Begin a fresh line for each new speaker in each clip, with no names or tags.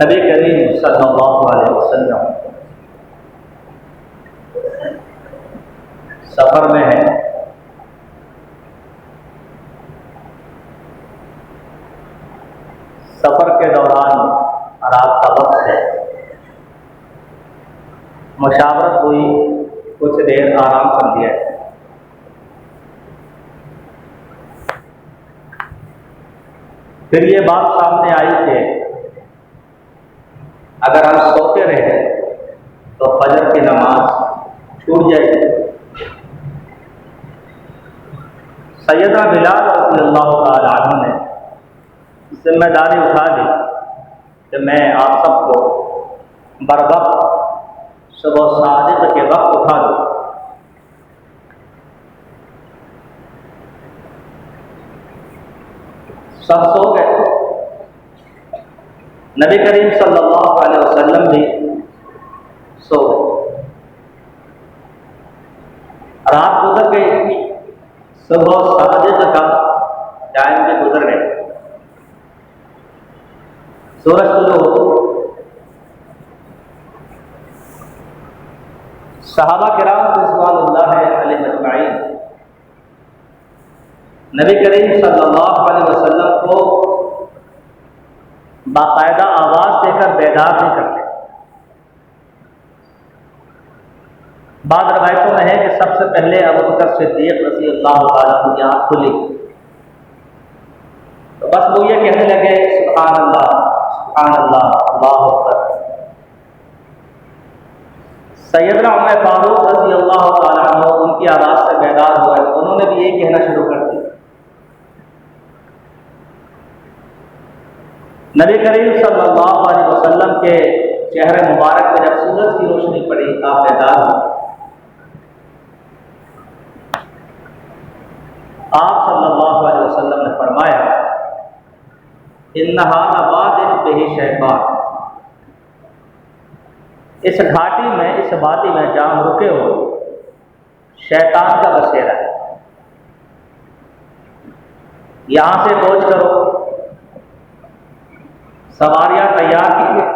नबी करीम सल्लल्लाहु अलैहि वसल्लम सफर में है। सफर के दौरान रात का वक्त है, मुशावरत हुई, कुछ देर आराम कर लिया। फिर ये बात सामने आई कि अगर हम सोते रहे तो फजर की नमाज छूट जाएगी। सैयदा बिलाल रज़ियल्लाहु ताला अन्हु ने जिम्मेदारी उठा ली कि मैं आप सबको बरवक्त सुबह सादिक के वक्त उठा दूँ। सब सो गए। नबी करीम सल्लल्लाहु अलैहि वसल्लम भी सो गए। रात गुजर गई, सुबह सादिक का टाइम भी गुजर गए। सूरज तुलू हो। सहाबा किराम रिज़वानुल्लाह अलैहिम अजमईन नबी करीम सल्लल्लाहु अलैहि वसल्लम को बाकायदा आवाज देकर बेदार नहीं करते। बाद रवायतों में है कि सबसे पहले अबू बकर सिद्दीक रज़ियल्लाहु ताला अन्हु की आँख खुली तो बस वो ये कहने लगे सुभान अल्लाह, अल्लाहु अकबर। सैयदना उमर फारूक रज़ियल्लाहु ताला अन्हु उनकी आवाज़ से बेदार हुए तो उन्होंने भी यही कहना शुरू कर दिया। नबी करीम सल्लल्लाहु अलैहि वसल्लम के चेहरे मुबारक में जब सूरज की रोशनी पड़ी आप बेदार हुए। आप सल्लल्लाहु अलैहि वसल्लम ने फरमाया इन्नहा वादिन बिही शैतान, इस घाटी में, इस वादी में जहाँ रुके हो शैतान का बसेरा है। यहाँ से खोज करो, सवारियाँ तैयार कीजिए,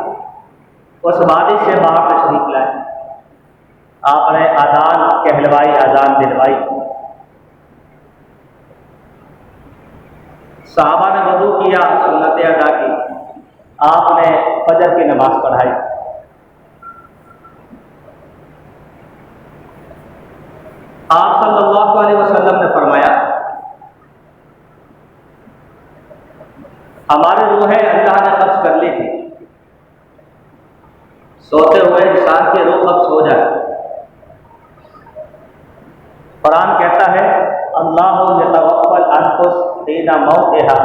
उस वादी से बाहर तशरीफ लाए। आपने अजान कहलवाई, अजान दिलवाई। सहाबा ने वज़ू किया, सुन्नतें अदा की। आपने फजर की नमाज पढ़ाई। आप सल्लल्लाहु अलैहि वसल्लम ने फरमाया, हमारी रूहें अल्लाह ने कब्ज़ कर ली थी। सोते हुए इंसान की रूह कब्ज़ हो जाए। कुरान कहता है, अल्लाहु यतवफ़्फ़ल अनफुस हिना मौतिहा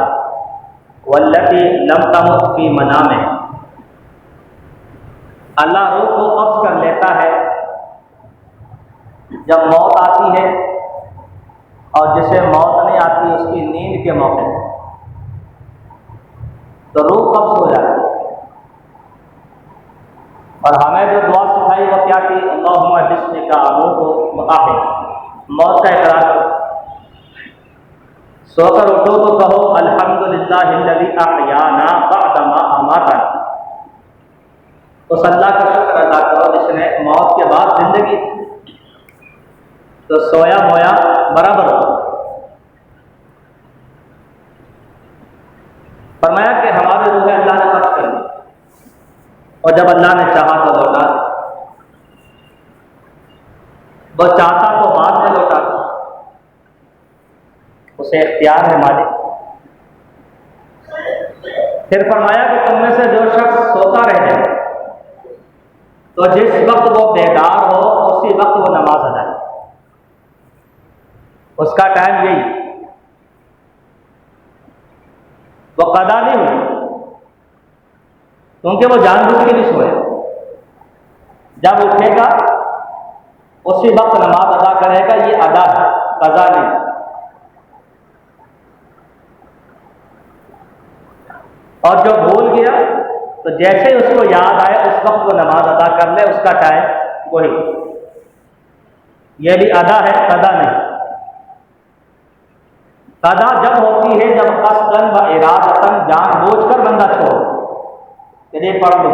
वल्लती लम तमुत फी मनामिहा। अल्लाह रूह को कब्ज़ कर लेता है जब मौत आती है, और जिसे मौत नहीं आती उसकी नींद के मौके तो रूह कब्ज़ हो जाती है। और हमें जो दुआ सिखाई वो क्या थी? अल्लाहुम्मा बिस्मिका अमूतु व अहया। मौत का इकरार करो, सोकर उठो तो कहो अल्हम्दुलिल्लाहिल्लज़ी अहयाना बअद मा अमातना। उस अल्लाह का शुक्र अदा करो जिसने मौत के बाद जिंदगी दी। तो सोया मोया बराबर हो। फरमाया कि हमारे रूहें अल्लाह ने कब्ज़ कर ली, और जब अल्लाह ने चाहा तो लौटा दे, वो चाहता तो बाद में लौटा दे, उसे इख्तियार है मालिक। फिर फरमाया कि तुम में से जो शख्स सोता रह जाए तो जिस वक्त वो बेदार हो उसी वक्त वो नमाज अदा करे। उसका टाइम यही, वो कदा नहीं हुई, क्योंकि वो जानबूझ के नहीं सोए। जब उठेगा उसी वक्त नमाज अदा करेगा, ये अदा है, कदा नहीं। और जो भूल गया तो जैसे ही उसको याद आए उस वक्त वो नमाज अदा कर ले, उसका टाइम वही। यह भी अदा है, कदा नहीं। कदा जब होती है जब कस्दन व इरादतन, जानबूझकर बंदा छोड़ यदि पढ़ लो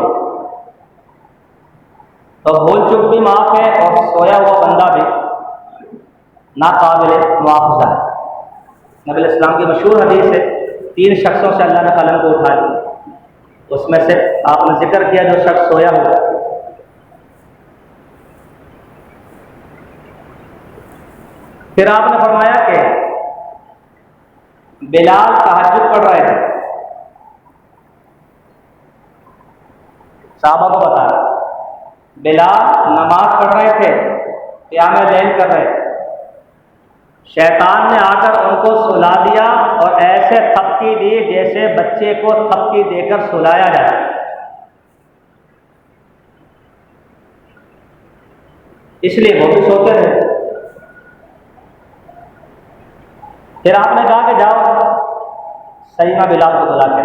तो भूल चूक भी माफ है, और सोया हुआ बंदा भी नाकाबिल मुआवजा है। नबी इस्लाम की मशहूर हदीस है, 3 शख्सों से अल्लाह ने कलम को उठा लिया। उसमें से आपने जिक्र किया जो शख्स सोया हुआ। फिर आपने फरमाया कि बिलाल तहज्जुद पढ़ रहे थे, साहबा को बताया बिलाल नमाज पढ़ रहे थे, क़ियाम लैल कर रहे थे। शैतान ने आकर उनको सुला दिया और ऐसे थपकी दी जैसे बच्चे को थपकी देकर सुलाया जाए। इसलिए वो भी सोते रहे। फिर आपने कहा कि जाओ सैयदना बिलाल को बुला के।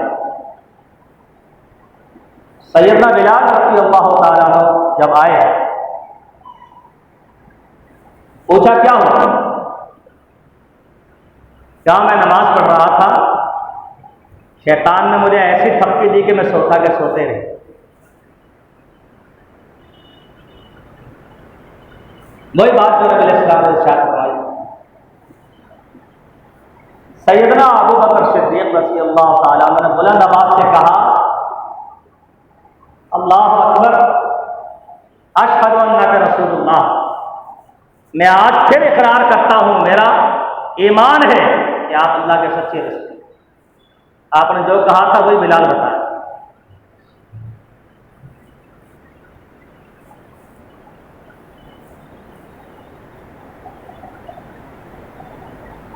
सैयदना बिलाल रज़ियल्लाहु ताला अन्हु जब आए, पूछा क्या हुआ? क्या मैं नमाज पढ़ रहा था, शैतान ने मुझे ऐसी थपकी दी कि मैं सोता के सोते रहे। वही बात जो नबी इस्लाम ने इरशाद फरमाई। सैयदना अबू बकर सिद्दीक़ रज़ियल्लाहु ताला अन्हु ने बुलंद आवाज से कहा, अल्लाहु अकबर, अशहदु अन्नका रसूलुल्लाह। मैं आज फिर इकरार करता हूं, मेरा ईमान है कि आप अल्लाह के सच्चे रसूल। आपने जो कहा था वही बिलाल बताया।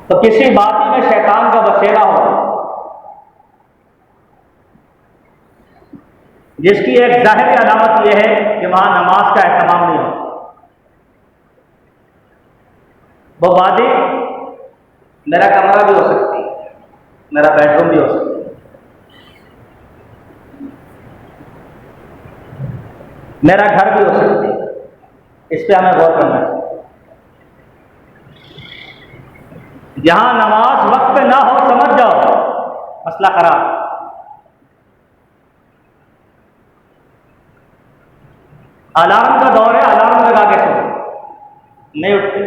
तो किसी बात में शैतान का बसेरा हो, जिसकी एक ज़ाहिरी अलामत यह है कि वहां नमाज का एहतमाम नहीं होता। वो वादी मेरा कमरा भी हो सकती है, मेरा बेडरूम भी हो सकता है, मेरा घर भी हो सकती है। इस पर हमें गौर करना चाहिए। जहां नमाज वक्त पे ना हो, समझ जाओ मसला खराब। अलार्म का दौर है, अलार्म लगा के सो, नहीं उठते।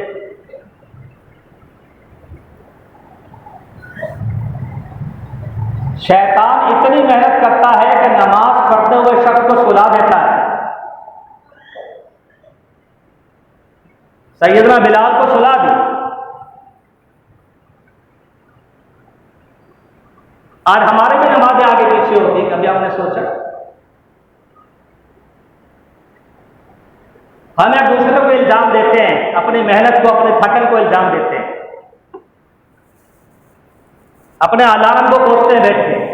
शैतान इतनी मेहनत करता है कि नमाज पढ़ते हुए शख्स को सुला देता है। सैयदना बिलाल को सुला दी। आज हमारे भी नमाजें आगे पीछे होती, कभी आपने सोचा? हम एक दूसरे को इल्जाम देते हैं, अपनी मेहनत को, अपने थकन को इल्जाम देते हैं, अपने अलार्म को कोसते बैठते हैं।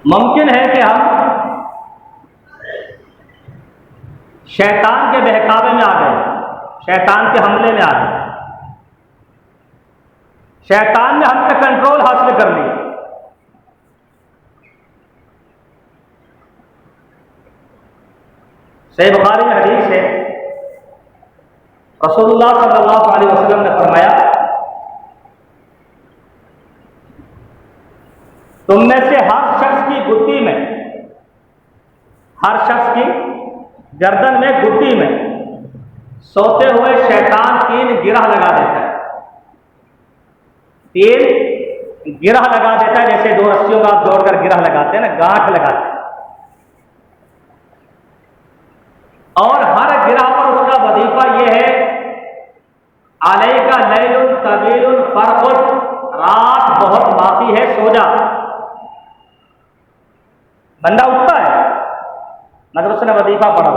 मुमकिन है कि हम शैतान के बहकावे में आ गए, शैतान के हमले में आ गए, शैतान ने हम पे कंट्रोल हासिल कर लिया। सही बुखारी में हदीस है, रसूलुल्लाह सल्लल्लाहु अलैहि वसल्लम ने फरमाया, तुम में से हर शख्स की गुद्दी में, हर शख्स की गर्दन में, गुद्दी में सोते हुए शैतान 3 गिरह लगा देता है। 3 गिरह लगा देता है, जैसे 2 रस्सियों का आप जोड़कर गिरह लगाते हैं ना, गांठ लगाते हैं। और हर गिरह पर उसका वजीफा यह है, अलैका लैलुन तवीलुन फरकुद, रात बहुत बाकी है, सो जा। बंदा उठता है मगर उसने वजीफा पढ़ा,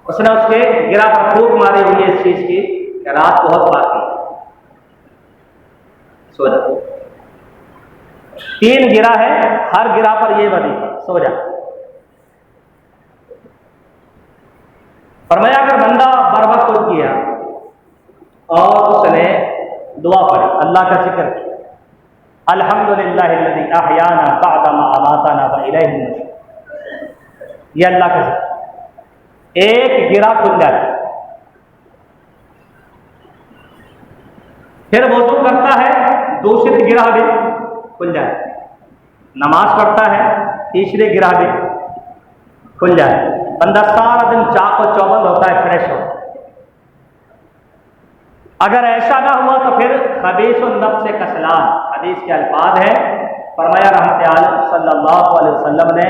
उसने उसके गिरा पर फूंक मारी हुई है इस चीज की कि रात बहुत बाकी है, सो जा। 3 गिरा है, हर गिरा पर यह वजीफा, सो जा। फरमाया अगर बंदा बर वक्त उठ गया और उसने दुआ पढ़ी, अल्लाह का जिक्र किया, अल्हम्दुलिल्लाहिल्लज़ी अहयाना बअदा मा अमाताना व इलैहि नुशूर, ये अल्लाह का जिक्र, एक गिरा खुल जाए। फिर वज़ू करता है, दूसरी गिरा भी खुल जाए। नमाज पढ़ता है, तीसरी गिरा भी खुल जाए। बंदा सारा दिन चाक और चौबंद होता है, फ्रेश हो। अगर ऐसा ना हुआ तो फिर खबीसुन नफ्स कसलान, हदीस के अल्फाज है, फरमाया रहमत आलम सल्लल्लाहु अलैहि वसल्लम ने,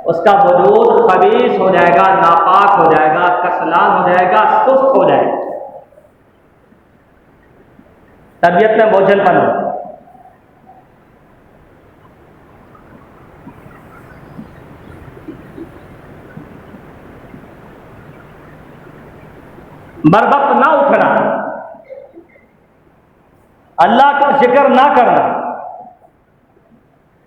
उसका वजूद खबीस हो जाएगा, नापाक हो जाएगा, कसलान हो जाएगा, सुस्त हो जाएगा, तबीयत में बोझलपन हो। बरवक्त ना उठना, अल्लाह का जिक्र ना करना,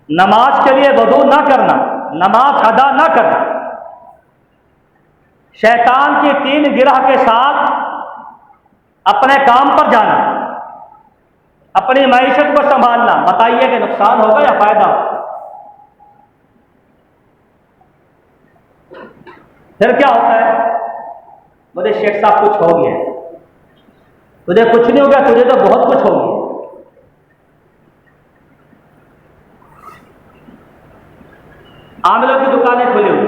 नमाज के लिए वुदू ना करना, नमाज अदा ना करना, शैतान की 3 गिरह के साथ अपने काम पर जाना, अपनी मईशत को संभालना। बताइए कि नुकसान होगा या फायदा? फिर क्या होता है? बोले शेख साहब कुछ हो गया। तुझे कुछ नहीं हो गया, तुझे तो बहुत कुछ हो गया। आमलों की दुकानें खुली हुई,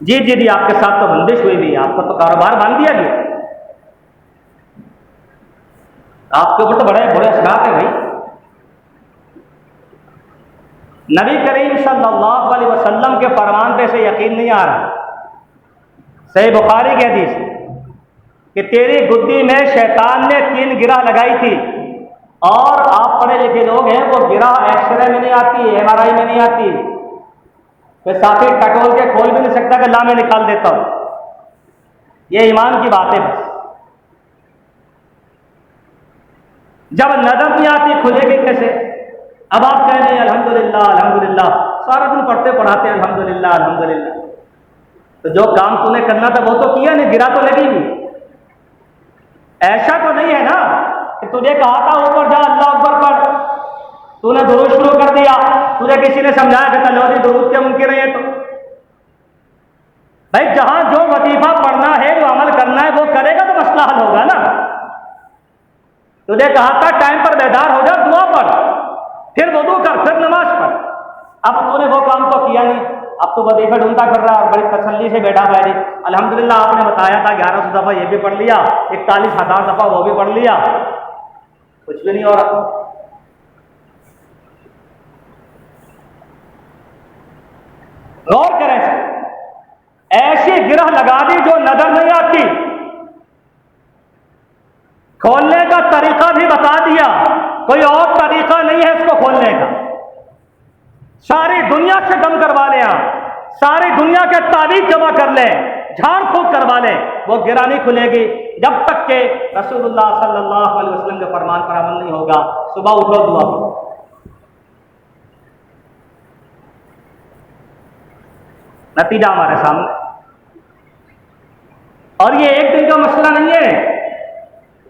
जी जी जी, आपके साथ तो बंदिश हुई भी, आपको तो कारोबार बांध दिया गया, आपके ऊपर तो बड़े बुरे असरात है भाई। नबी करीम सल्लल्लाहु अलैहि वसल्लम के फरमान पे से यकीन नहीं आ रहा। सही बुखारी की हदीस कि तेरी गुद्दी में शैतान ने 3 गिरह लगाई थी, और आप पढ़े लिखे लोग हैं, वो गिरह एक्सरे में नहीं आती, MRI में नहीं आती, फिर साथी टटोल के खोल भी नहीं सकता कि ला मैं निकाल देता हूं। ये ईमान की बात है बस। जब नजर नहीं आती खुलेगी कैसे? अब आप कह रहे हैं अल्हम्दुलिल्लाह अल्हम्दुलिल्लाह, सारा दिन पढ़ते पढ़ाते अल्हम्दुलिल्लाह अल्हम्दुलिल्लाह, तो जो काम तूने करना था वो तो किया नहीं, गिरा तो लगी भी। ऐसा तो नहीं है ना कि तुझे कहा था ऊपर जा अल्लाह अकबर पढ़, तूने दुरूद शुरू कर दिया, तुझे किसी ने समझाया कि तलौदी दुरूद के मुनकिर है। तो भाई जहां जो वजीफा पढ़ना है, जो अमल करना है वो करेगा तो मसला हल होगा ना। तुझे कहा था टाइम पर बेदार हो जा, दुआ पढ़, फिर वुदू कर, फिर नमाज पढ़। अब तूने वो काम तो किया नहीं, अब तो वजीफा ढूंढता कर रहा है और बड़ी तसल्ली से बैठा हुआ है। अल्हम्दुलिल्लाह आपने बताया था 1100 दफा ये भी पढ़ लिया, 41,000 दफा वो भी पढ़ लिया, कुछ भी नहीं हो रहा। गौर करें, ऐसी गिरह लगा दी जो नजर नहीं आती, खोलने का तरीका भी बता दिया, कोई और तरीका नहीं है इसको खोलने का। सारी दुनिया से दम करवा लें आप, सारी दुनिया के ताबीज जमा कर लें, झाड़ फूक करवा लें, वो गिरा नहीं खुलेगी जब तक के रसूलुल्लाह सल्लल्लाहु अलैहि वसल्लम के फरमान पर अमल नहीं होगा। सुबह उठो, दुआ करो। नतीजा हमारे सामने। और ये एक दिन का मसला नहीं है।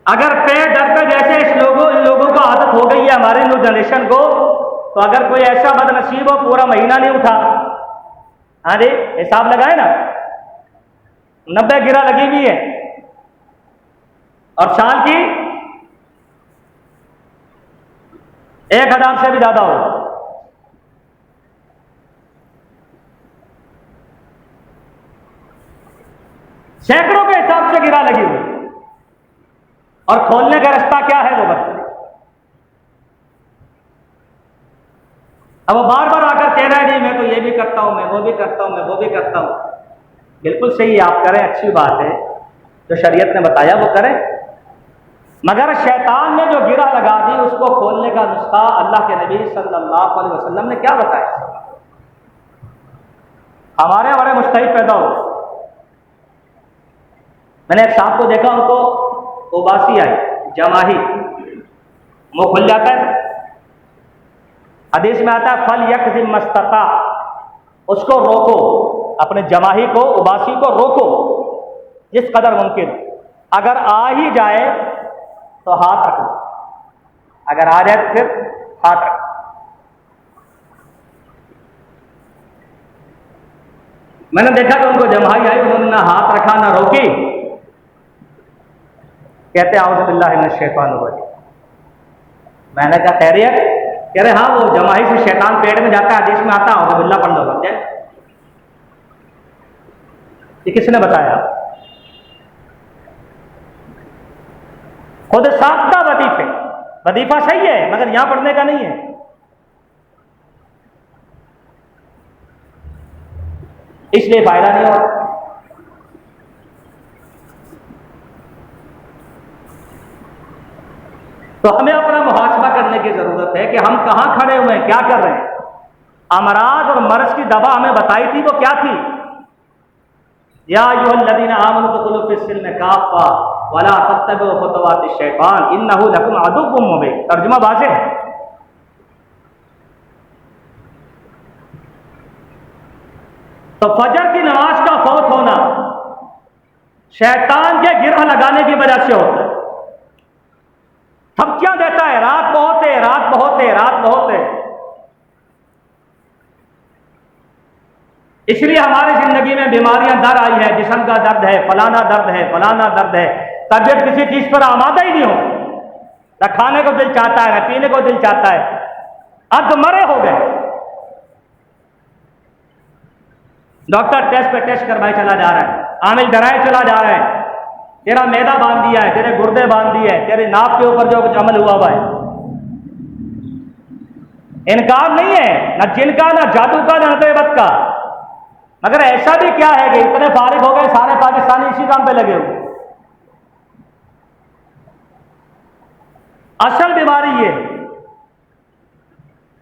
अगर पे डर पे जैसे इन लोगों को आदत हो गई है हमारे न्यू जनरेशन को, तो अगर कोई ऐसा बदनसीब हो पूरा महीना नहीं उठा, हाँ जी हिसाब लगाए ना, 90 गिरा लगी हुई है और साल की 1000 से भी ज्यादा हो। सैकड़ों के हिसाब से गिरा लगी हुई, और खोलने का रास्ता क्या है वो बता। अब वो बार बार आकर कह रहा है जी मैं तो ये भी करता हूं, मैं वो भी करता हूं, मैं वो भी करता हूं। बिल्कुल सही है, आप करें, अच्छी बात है, जो शरीयत ने बताया वो करें। मगर शैतान ने जो गिरा लगा दी उसको खोलने का नुस्खा अल्लाह के नबी सल्लल्लाहु अलैहि वसल्लम ने क्या बताया। हमारे बड़े मुस्तहिद पैदा हो। मैंने एक साहब को देखा, उनको उबासी आई, जमाही, मुंह खुल जाता है। हदीस में आता है फल यकज़िम मस्तता, उसको रोको, अपने जमाही को, उबासी को रोको जिस कदर मुमकिन। अगर आ ही जाए तो हाथ रखो, अगर आ जाए तो फिर हाथ रखो। मैंने देखा कि उनको जमाही आई, उन्होंने ना हाथ रखा ना रोकी, कहते आऊज़ु बिल्लाहि मिनश शैतानिर रजीम। मैंने कहा खैरियत? कह रहे हाँ वो जमाही से शैतान पेट में जाता है, हदीस में आता है आऊज़ु बिल्लाह पढ़ लो बस जाए। ये किसने बताया? खुद साख्ता वजीफा सही है मगर यहां पढ़ने का नहीं है। इसलिए फायदा नहीं होगा। तो हमें अपना मुहासबा करने की जरूरत है कि हम कहां खड़े हुए हैं, क्या कर रहे हैं। अमराज और मर्ज की दवा हमें बताई थी, वो क्या थी? या अय्युहल्लज़ीना आमनू दुखुलू फिस्सिल्म काफ़ा वला तत्तबिउ खुतवातिश शैतान इन्नहु लकुम अदुव्वुम मुबीन। तर्जुमा वाज़ेह है। तो फजर की नमाज का फौत होना शैतान के गिरह लगाने की वजह से होता है। धमकियां देता है, रात बहुत है, रात बहुत है, रात बहुत है। इसलिए हमारी जिंदगी में बीमारियां दर आई है, जिस्म का दर्द है, फलाना दर्द है, फलाना दर्द है। तबियत किसी चीज पर आमादा ही नहीं हो, न खाने को दिल चाहता है, न पीने को दिल चाहता है, अधमरे हो गए। डॉक्टर टेस्ट पे टेस्ट करवाए चला जा रहा है, आमिल डराए चला जा रहा है, तेरा मैदा बांध दिया है, तेरे गुर्दे बांध दिए है, तेरे नाप के ऊपर जो कुछ अमल हुआ हुआ है। इनकार नहीं है न जिनका, न जादू का, न नदेबत का। मगर ऐसा भी क्या है कि इतने फारिग हो गए, सारे पाकिस्तानी इसी काम पे लगे हुए। असल बीमारी ये,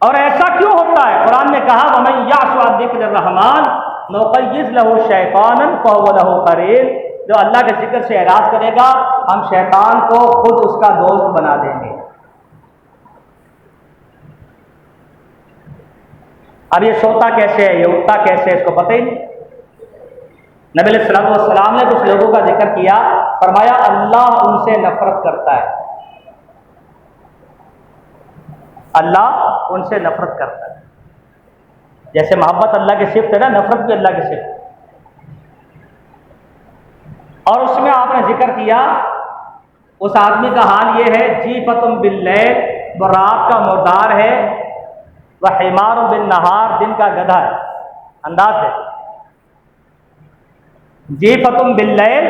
और ऐसा क्यों होता है? कुरान ने कहा वमन याशु अन ज़िक्रिर रहमान नुक़य्यिज़ लहू शैतानन फ़हुव लहू क़रीन। जो अल्लाह के जिक्र से एराज करेगा हम शैतान को खुद उसका दोस्त बना देंगे। अब ये सोता कैसे है, ये उठता कैसे है, इसको पता ही नहीं। नबी सल्लल्लाहु अलैहि वसल्लम ने कुछ लोगों का जिक्र किया, फरमाया अल्लाह उनसे नफरत करता है, अल्लाह उनसे नफरत करता है। जैसे मोहब्बत अल्लाह की सिफ्त है ना, नफरत भी अल्लाह की सिफ्त। और उसमें आपने जिक्र किया उस आदमी का हाल ये है, जीफतुम बिल्लैल, वो रात का मुर्दार है, वह हिमारुम बिन नहार, दिन का गधा है। अंदाज है, जीफतुम बिल्लैल,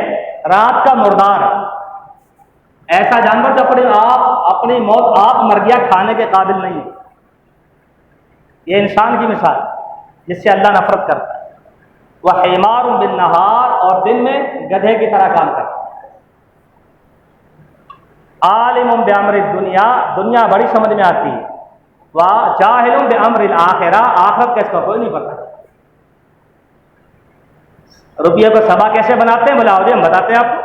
रात का मुर्दार, ऐसा जानवर जो अपने आप अपनी मौत आप मर गया खाने के काबिल नहीं है। ये इंसान की मिसाल जिससे अल्लाह नफरत करता है। वह हिमार बिन नहार, और दिन में गधे की तरह काम करता है। आलिम बेअम्र दुनिया, दुनिया बड़ी समझ में आती है। वह जाहिल बेअम्र आखिरा, आखिरत का इसका कोई नहीं पता। रुपये को सबा कैसे बनाते हैं, बोला हम बताते हैं आपको,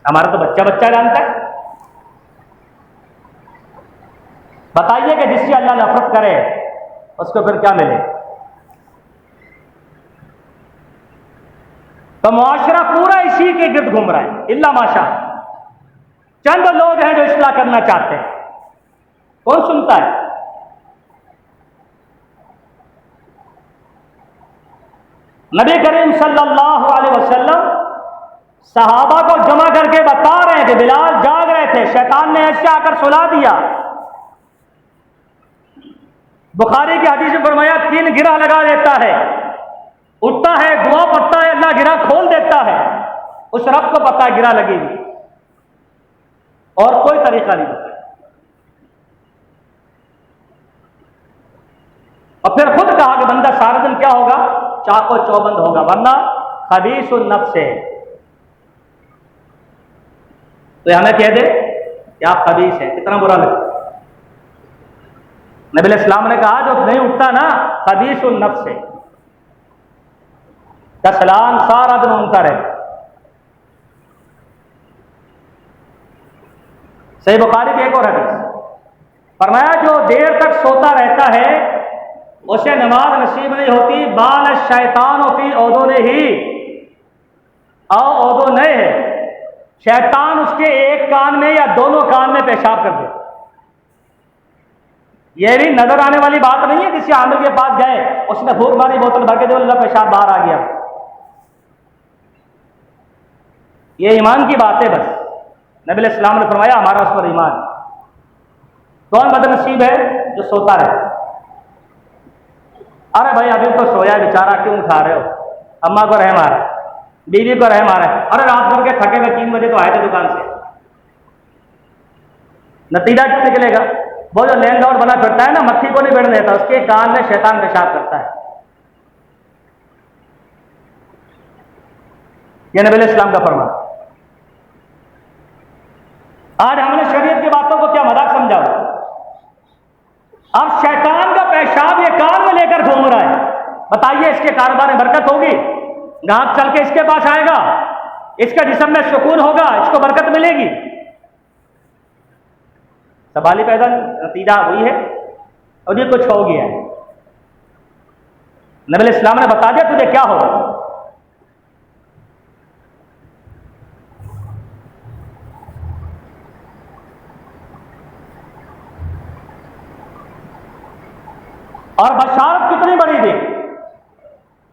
हमारा तो बच्चा बच्चा जानता है। बताइए कि जिससे अल्लाह नफरत करे उसको फिर क्या मिले। तो मुआशरा पूरा इसी के गिर्द घूम रहा है, इल्ला माशा चंद लोग हैं जो इस्लाह करना चाहते हैं। कौन सुनता है? नबी करीम सल्लल्लाहु अलैहि वसल्लम सहाबा को जमा करके बता रहे हैं कि बिलाल जाग रहे थे, शैतान ने ऐसे आकर सुला दिया। बुखारी की हदीस में फरमाया 3 गिरह लगा देता है, उठता है, दुआ पढ़ता है, अल्लाह गिरह खोल देता है। उस रब को पता है गिरह लगेगी, और कोई तरीका नहीं पता। और फिर खुद कहा कि बंदा सारा दिन क्या होगा, चाको चौबंद होगा, वरना खबीसुन नफ्स है। तो हमें कह दे कि आप खबीस हैं, कितना बुरा लगता। नबी इस्लाम ने कहा जो नहीं उठता ना, खबीसुन नफ्स है, कसलान, सारा दिन उनका रहे। सही बुखारी की एक और हदीस फरमाया जो देर तक सोता रहता है उसे नमाज नसीब नहीं होती। बाल शैतान फी औदो ने ही औदो नए है, शैतान उसके एक कान में या दोनों कान में पेशाब कर दे। यह भी नजर आने वाली बात नहीं है। किसी आमिर के पास गए, उसने फूक मारी, बोतल भर के दे, अल्लाह पेशाब बाहर आ गया। ये ईमान की बात है बस। नबी इस्लाम ने फरमाया हमारा उस पर ईमान। कौन बदनसीब है जो सोता रहे। अरे भाई अभी तो सोया बेचारा, क्यों उठा रहे हो? अम्मा को रहम आ रहा है, बीवी को रहम आ रहा है। अरे रात भर के थके हुए 3 बजे तो आए थे दुकान से। नतीजा क्या निकलेगा? वो जो लैंड लॉर्ड बना फिरता है ना, मक्खी को नहीं बैठने देता, उसके कान में शैतान पेशाब करता है। यह नबी इस्लाम का फरमान। आज हमने शरीयत की बातों को क्या मजाक समझा? अब शैतान का पेशाब ये कान में लेकर घूम रहा है। बताइए इसके कारोबार में बरकत होगी? ग्राहक चल के इसके पास आएगा, इसके जिस्म में सुकून होगा, इसको बरकत मिलेगी? सवाल ही पैदा, नतीजा हुई है और ये कुछ हो गया है। नबी इस्लाम ने बता दिया तुझे क्या होगा। और बशारत कितनी बड़ी दी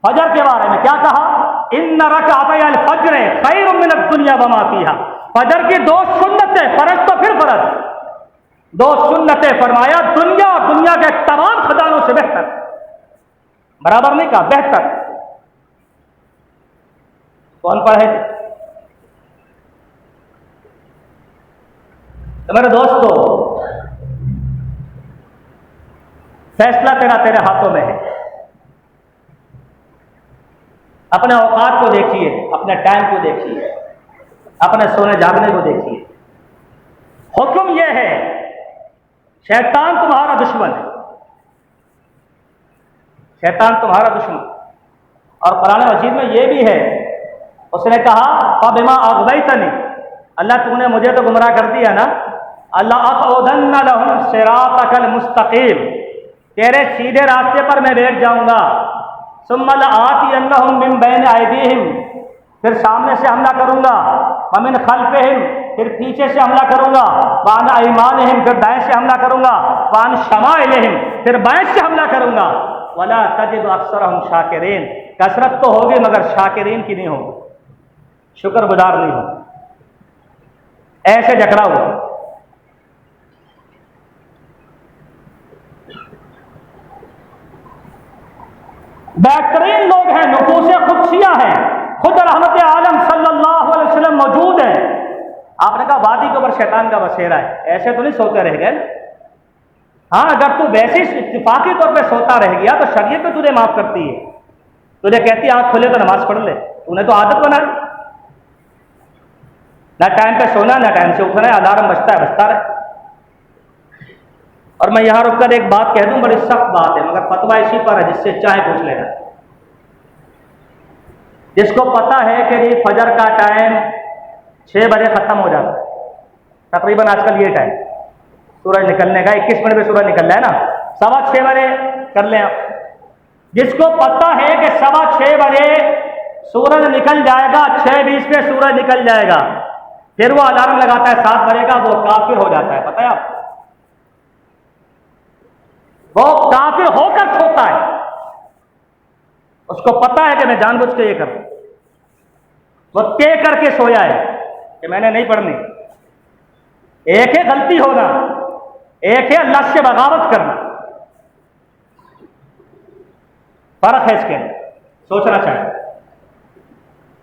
फजर के बारे में। क्या कहा? इन्न रकातल फज्र खैरुम मिनद दुनिया वमा फीहा। फजर की 2 सुन्नतें, फर्ज तो फिर फर्ज, 2 सुन्नतें फरमाया दुनिया और दुनिया के तमाम खजानों से बेहतर। बराबर नहीं कहा, बेहतर। कौन पढ़े थे? तो मेरे दोस्तों, फैसला तेरे हाथों में है। अपने औकात को देखिए, अपने टाइम को देखिए, अपने सोने जागने को देखिए। हुक्म यह है, शैतान तुम्हारा दुश्मन है, शैतान तुम्हारा दुश्मन। और कुरान मजीद में यह भी है, उसने कहा फबिमा अग़वैतनी, अल्लाह तूने मुझे तो गुमराह कर दिया ना, अल्लाह अक़उदन्न लहुम सिरातकल मुस्तक़ीम, तेरे सीधे रास्ते पर मैं बैठ जाऊंगा। सुम्मा लआतियन्नहुम मिन बैन अयदीहिम, फिर सामने से हमला करूंगा, व मिन खल्फिहिम, फिर पीछे से हमला करूंगा, व अन अयमानिहिम, फिर दाएं से हमला करूंगा, व अन शमाइलिहिम, फिर बाएं से हमला करूंगा। वला तजिदु अक्सरहुम शाकिरीन, कसरत तो होगी मगर शाकिरीन की नहीं होगी, शुक्रगुजार नहीं होगी। ऐसे जकड़ा हुआ। बेहतरीन लोग हैं, नुफूस खुदसिया हैं, खुद रहमत आलम सल्लल्लाहु अलैहि वसल्लम मौजूद है। आपने कहा वादी के ऊपर शैतान का बसेरा है, ऐसे तो नहीं सोते रह गए। हाँ, अगर तू वैसे इत्तेफाकी तौर पे सोता रह गया तो शरीयत तो तुझे माफ करती है, तुझे कहती है आँख खोले तो नमाज पढ़ ले। तूने तो आदत बनाई, ना टाइम पे सोना ना टाइम से उठना है, अलार्म बजता है बजता रहे। और मैं यहां रुककर एक बात कह दूं, बड़ी सख्त बात है मगर फतवा इसी पर है, जिससे चाहे पूछ लेना। जिसको पता है कि ये फजर का टाइम 6 बजे खत्म हो जाता है, तकरीबन आजकल ये टाइम सूरज निकलने का 21 मिनट में सूरज निकल रहा है ना, 6:15 बजे कर लें आप। जिसको पता है कि 6:15 बजे सूरज निकल जाएगा, 6:20 पे सूरज निकल जाएगा, फिर वो अलार्म लगाता है 7 बजे का, वो काफिर हो जाता है। पता है आपको, वो काफिर होकर सोता है। उसको पता है कि मैं जानबूझ के ये कर, वो तय करके सोया है कि मैंने नहीं पढ़नी। एक है गलती होना, एक है अल्लाह से बगावत करना, फर्क है इसके, सोचना चाहिए।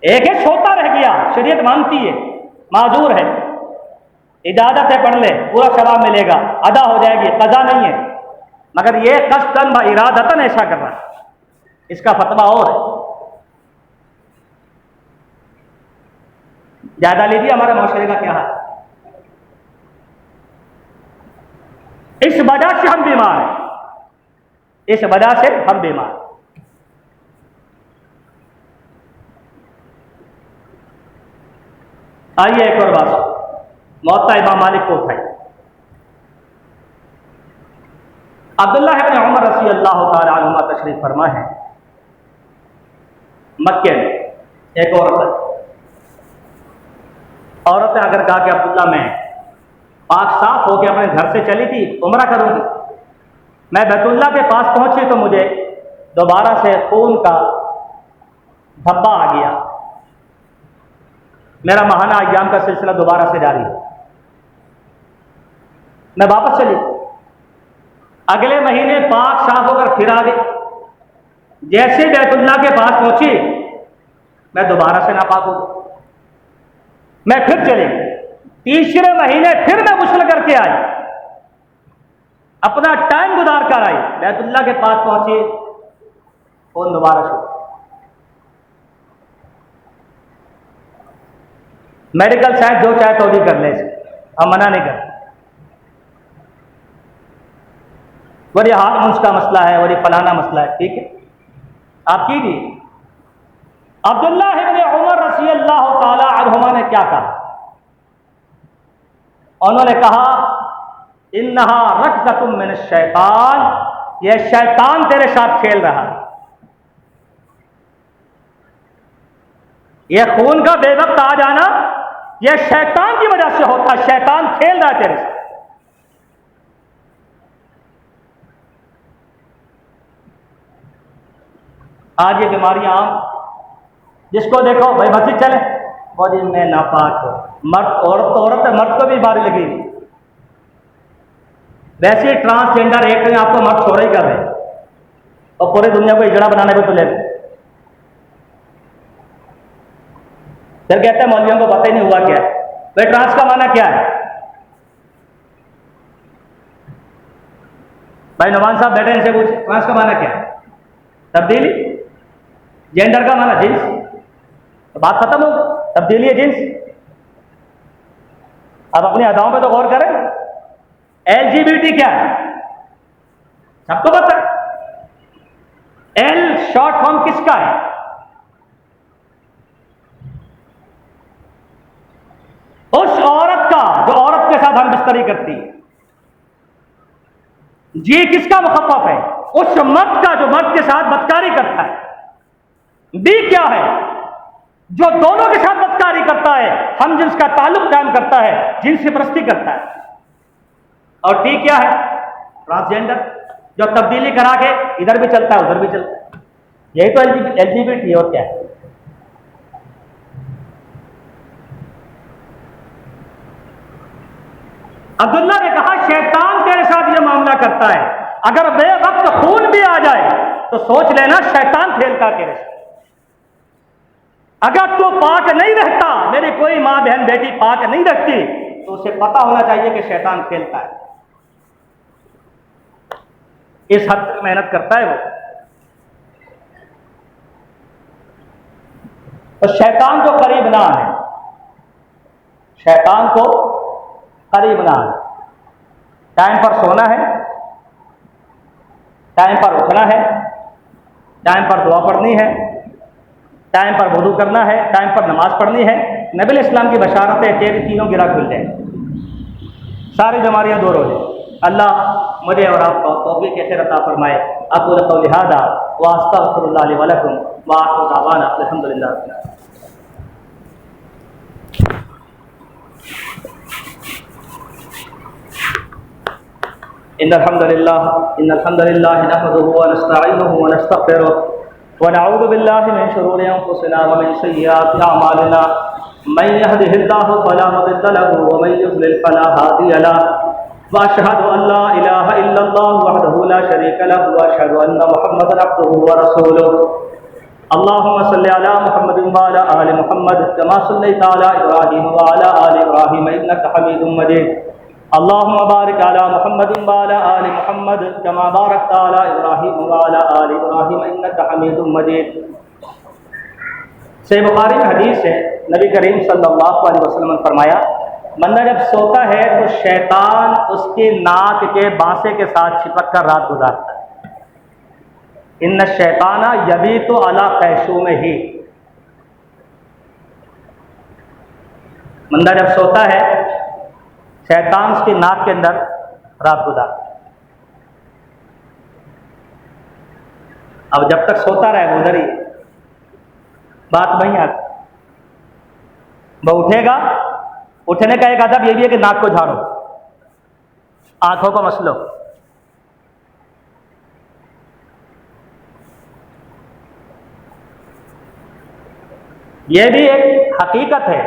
एक है सोता रह गया, शरीयत मानती है, माजूर है, इजाजत है पढ़ ले, पूरा सवाब मिलेगा, अदा हो जाएगी, कज़ा नहीं है। मगर ये कस्दन व इरादतन ऐसा कर रहा है, इसका फतवा और है। ज्यादा लीजिए हमारे माशरे का क्या है। इस वजह से हम बीमार हैं, इस वजह से हम बीमार। आइए एक और बात, मुअत्ता इमाम मालिक को उठाई। अब्दुल्लाह इब्न उमर रज़ी अल्लाह तआला अन्हुमा तशरीफ फरमा है, मक्के में एक औरत ने अगर कहा कि अब्दुल्ला मैं पाक साफ होकर अपने घर से चली थी, उम्रा करूंगी, मैं बैतुल्लाह के पास पहुंची तो मुझे दोबारा से खून का धब्बा आ गया, मेरा माहाना अय्याम का सिलसिला दोबारा से जारी है। मैं वापस चली, अगले महीने पाक साफ होकर फिर आ गई, जैसे बैतुल्लाह के पास पहुंची मैं दोबारा से नापाक हो गई, मैं फिर चली, तीसरे महीने फिर मैं गुस्ल करके आई, अपना टाइम गुजार कर आई, बैतुल्लाह के पास पहुंची, खून दोबारा शुरू। मेडिकल साइंस जो चाहे तो भी कर ले, हम मना नहीं करते। वो ये हार्मोन्स का मसला है, वो ये फलाना मसला है, ठीक है आप कीजिए। अब्दुल्लाह इब्न उमर रज़ी अल्लाह तआला अन्हुमा ने क्या कहा, उन्होंने कहा इन्नहा रक्ज़तुम मिनश शैतान, यह शैतान तेरे साथ खेल रहा है। यह खून का बेवक्त आ जाना यह शैतान की वजह से होता है, शैतान खेल रहा है तेरे साथ। आज ये बीमारियां आम, जिसको देखो भाई मस्जिद चले, वो दिन में नापाक हो, मर्द औरत तो औरत है, मर्द को भी बीमारी लगी हुई। वैसे ही ट्रांसजेंडर एक ने आपको मर्द छोड़ ही कर रहे और पूरी दुनिया को इजड़ा बनाने को तुले। फिर कहते हैं मौलवियों को पता ही नहीं हुआ क्या है। भाई ट्रांस का माना क्या है? भाई नुमान साहब बैठे, इनसे पूछे ट्रांस का माना क्या है? तब्दीली। जेंडर का माना जिन्स, तो बात खत्म हो गई, तब्दीली है जिन्स। अब अपनी अदाओं पे तो गौर करें। LGBT क्या है? सबको पता है। एल शॉर्ट फॉर्म किसका है? उस औरत का जो औरत के साथ हम बिस्तरी करती है। जी किसका मुखफ़फ़ है? उस मर्द का जो मर्द के साथ बदकारी करता है। बी क्या है? जो दोनों के साथ बदकारी करता है, हम जिसका ताल्लुक कायम करता है, जिनसे परस्ती करता है। और टी क्या है? ट्रांसजेंडर, जो तब्दीली करा के इधर भी चलता है उधर भी चलता है। यही तो LGBT और क्या है? अब्दुल्ला ने कहा शैतान तेरे साथ ये मामला करता है। अगर बेवक्त खून भी आ जाए तो सोच लेना शैतान खेलता तेरे साथ। अगर तू पाक नहीं रहता, मेरी कोई माँ बहन बेटी पाक नहीं रखती, तो उसे पता होना चाहिए कि शैतान खेलता है। इस हद तक मेहनत करता है वो। तो शैतान को करीब ना आए, शैतान को करीब ना आए। टाइम पर सोना है, टाइम पर उठना है, टाइम पर दुआ पढ़नी है, टाइम पर वुदू करना है, टाइम पर नमाज पढ़नी है। नबी इस्लाम की बशारतें तेरी तीनों गिरा खुल जाए, सारी बीमारियां दूर हो जाए। अल्लाह मुझे और आपको तौफीक के खैर अता फरमाए। अक़ूलु क़ौली हाज़ा व अस्तग़फ़िरुल्लाह लि व लकुम व आखिरु दअवाना अल्हम्दुलिल्लाह रब्बिल आलमीन। इन्नल हम्दुलिल्लाह नहमदुहु व नस्तईनुहु व नस्तग़फिरुह व नऊज़ु बिल्लाहि मिन शुरूरि अंफुसिना व मिन सय्यिआति अअमालिना। मन यहदिहिल्लाहु फला मुदिल्ल लहु व मन युद्लिल फला हादिय लहु। व अशहदु अन ला इलाहा इल्लल्लाह वहदहु ला शरीका लहु व अशहदु अन्न मुहम्मदन अब्दुहु व रसूलुहु। अल्लाहुम्मा सल्लि अला मुहम्मदिन व अला आलि मुहम्मद कमा सल्लैता अला इब्राहीम व अला आलि इब्राहीम इन्नका हमीदुम मजीद। अल्लाहुम्मा बारिक अला मुहम्मदिन व अला आलि मुहम्मद कमा बारकता अला इब्राहीम व अला आलि इब्राहीम इन्नका हमीदुम मजीद। सही बुखारी में हदीस है, नबी करीम सल्लल्लाहु अलैहि वसल्लम ने फरमाया, बंदा जब सोता है तो शैतान उसकी नाक के बांसे के साथ चिपक कर रात गुजारता है। इन्न शैताना यबीतु अला ख़ैशूमिही। बंदा जब सोता है, शैतान उसकी नाक के अंदर रात गुजारता है। अब जब तक सोता रहे उधर ही बात वहीं आती। वो उठेगा, उठने का एक अदब ये भी है कि नाक को झाड़ो, आंखों को मसलो। ये भी एक हकीकत है।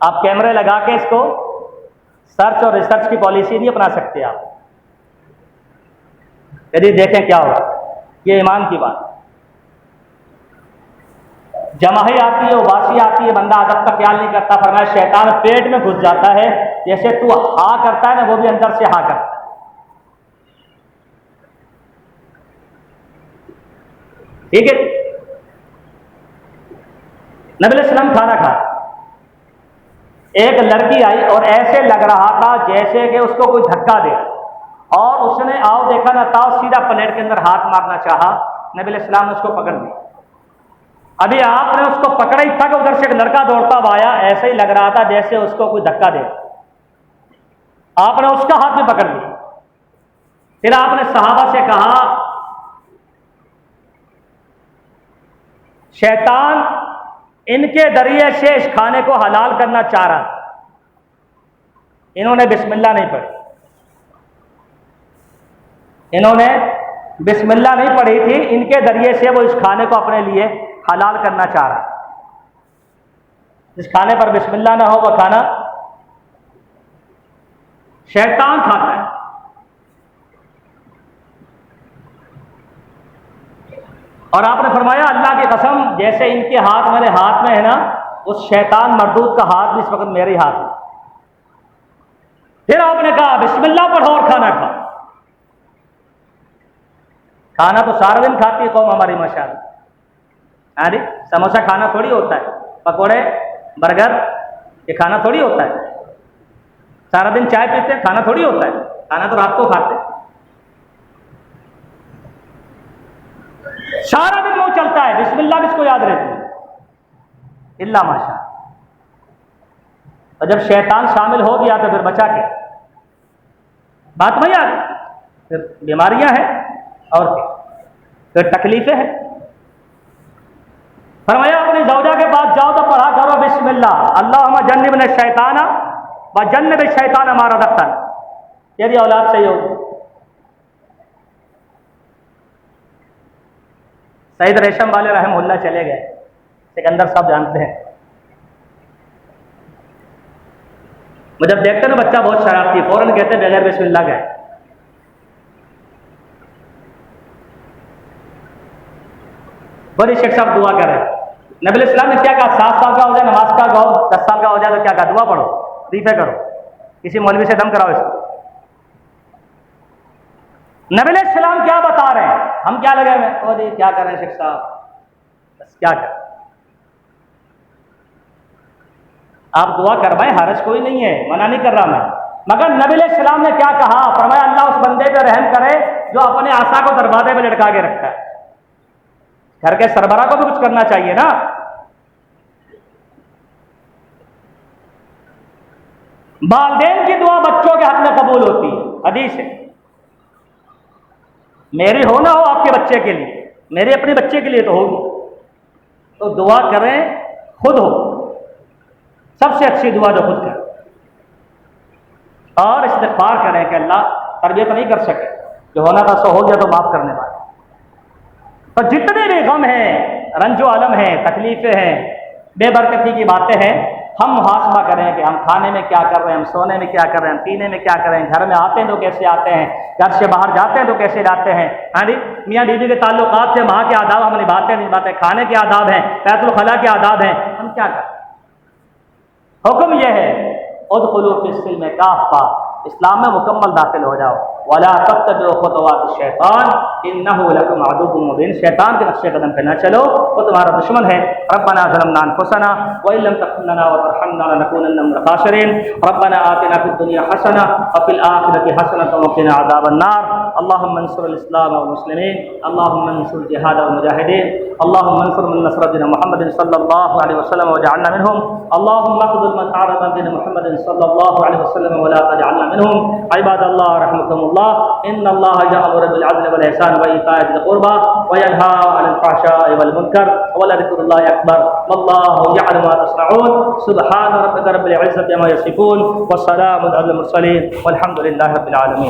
आप कैमरे लगा के इसको सर्च और रिसर्च की पॉलिसी नहीं अपना सकते आप। यदि देखें क्या होगा, ये ईमान की बात। जमाही आती है, उबासी आती है, बंदा अदब का ख्याल नहीं करता। फरमाया शैतान पेट में घुस जाता है, जैसे तू हा करता है ना, वो भी अंदर से हा करता है। ठीक है। नबी सल्लम खाना खा, एक लड़की आई और ऐसे लग रहा था जैसे कि उसको कोई धक्का दे, और उसने आओ देखा ना ताओ सीधा प्लेट के अंदर हाथ मारना चाहा। नबी सल्लम ने उसको पकड़ लिया। अभी आपने उसको पकड़ा ही था कि उधर से एक लड़का दौड़ता हुआ आया, ऐसे ही लग रहा था जैसे उसको कोई धक्का दे। आपने उसका हाथ भी पकड़ लिया। फिर आपने सहाबा से कहा, शैतान इनके जरिए से इस खाने को हलाल करना चाह रहा, इन्होंने बिस्मिल्लाह नहीं पढ़ी, इन्होंने बिस्मिल्लाह नहीं पढ़ी थी, इनके जरिए से वो इस खाने को अपने लिए हलाल करना चाह रहा। जिस खाने पर बिस्मिल्लाह ना हो वह खाना शैतान खाता है। और आपने फरमाया अल्लाह की कसम, जैसे इनके हाथ मेरे हाथ में है ना, उस शैतान मरदूद का हाथ भी इस वक्त मेरे हाथ में। फिर आपने कहा बिस्मिल्लाह पढ़ो और खाना खाओ। खाना तो सारा दिन खाती है कौम हमारी माशाअल्लाह। अरे समोसा खाना थोड़ी होता है, पकोड़े बर्गर ये खाना थोड़ी होता है। सारा दिन चाय पीते हैं, खाना थोड़ी होता है। खाना तो रात को खाते हैं। सारा दिन मुंह चलता है, बिस्मिल्लाह भी इसको याद रहती है इल्ला माशा। और जब शैतान शामिल हो गया तो फिर बचा के बात वही आ गई। फिर बीमारियां हैं और फिर तकलीफें हैं। फरमाया अपनी जौजा के पास जाओ तो पढ़ा करो बिस्मिल्लाह, अल्लाहुम्मा जन्निबना शैताना व जन्निब शैतान हमारा दफ्तर। यदि औलाद सही होगी। सईद रेशम वाले रहमहुल्लाह चले गए, सिकंदर साहब जानते हैं। वो जब देखते ना बच्चा बहुत शरारती, फौरन कहते बगैर बिस्मिल्लाह गए। बोले शेख साहब दुआ करें। नबी इस्लाम ने क्या कहा? 7 साल का हो जाए नमाज का गाओ, 10 साल का हो जाए तो क्या कहा? दुआ पढ़ो, वजीफे करो, किसी मौलवी से दम कराओ इसको। नबी इस्लाम क्या बता रहे हैं? हम क्या लगे हुए? ओ जी क्या कर रहे हैं शेख साहब, बस क्या कर, आप दुआ करवाएं, हरज कोई नहीं है, मना नहीं कर रहा मैं। मगर नबी इस्लाम ने क्या कहा? फरमाया अल्लाह उस बंदे पे रहम करे जो अपने आसा को दरवाजे पे लटका के रखता है। घर के सरबरा को भी कुछ करना चाहिए ना। वालिदैन की दुआ बच्चों के हक में कबूल होती है, हदीस है। मेरी हो ना हो आपके बच्चे के लिए, मेरे अपने बच्चे के लिए तो होगी। तो दुआ करें, खुद हो, सबसे अच्छी दुआ जो खुद करें, और इस्तिग़फ़ार करें कि अल्लाह तरबियत नहीं कर सके, जो होना था सो हो गया, तो माफ़ करने वाले। तो जितने भी गम हैं, रंजो अलम हैं, तकलीफ़ें हैं, बेबरकती की बातें हैं, हम मुहासबा करें कि हम खाने में क्या कर रहे हैं, हम सोने में क्या कर रहे हैं, हम पीने में क्या कर रहे हैं, घर में आते हैं तो कैसे आते हैं, घर से बाहर जाते हैं तो कैसे जाते हैं। हाँ जी, मियाँ बीवी के ताल्लुकात से वहाँ के आदाब हम निभाते, खाने के आदाब हैं, बैतुल खला के आदाब हैं, हम क्या करें? हुक्म यह है उदखुलू फिस्सिल्म काफ़ा, इस्लाम में मुकम्मल दाखिल हो जाओ। वला तत्तबिउ खुतवात शैतान इन्नहु लकुम अदुव्वुम मुबीन, शैतान के नक्शे कदम पे न चलो, वो तुम्हारा दुश्मन है। रब्बना ज़लमना अनफुसना व इन लम तग़फिर लना व तरहमना लनकूनन्ना मिनल ख़ासिरीन। रब्बना आतिना फ़िद दुनिया हसना व फ़िल आखिरति हसनतन व क़िना अज़ाबन नार। अल्लाहुम्मा अंसुरिल इस्लाम वल मुस्लिमीन, अल्लाहुम्मा अंसुर जिहाद वल मुजाहिदीन, अल्लाहुम्मा अंसुर मन नसर दीन मुहम्मद सल्लल्लाहु अलैहि वसल्लम वजअलना मिनहुम, अल्लाहुम्मा ख़ुज़ुल मन अरादा दीन मुहम्मद सल्लल्लाहु अलैहि वसल्लम व ला तजअलना मिनहुम। इबादल्लाह रहमकुमुल्लाह, इन्नल्लाह यअमुरु बिल अदलि वल इहसान व ईताइ ज़िल क़ुरबा व यनहा अनिल फ़हशाइ वल मुनकर व लज़िक्रुल्लाहि अकबर वल्लाहु यअलमु मा तस्नऊन। सुब्हान रब्बिका रब्बिल इज़्ज़ति अम्मा यसिफून व सलामुन अलल मुरसलीन वल्हम्दुलिल्लाहि रब्बिल आलमीन।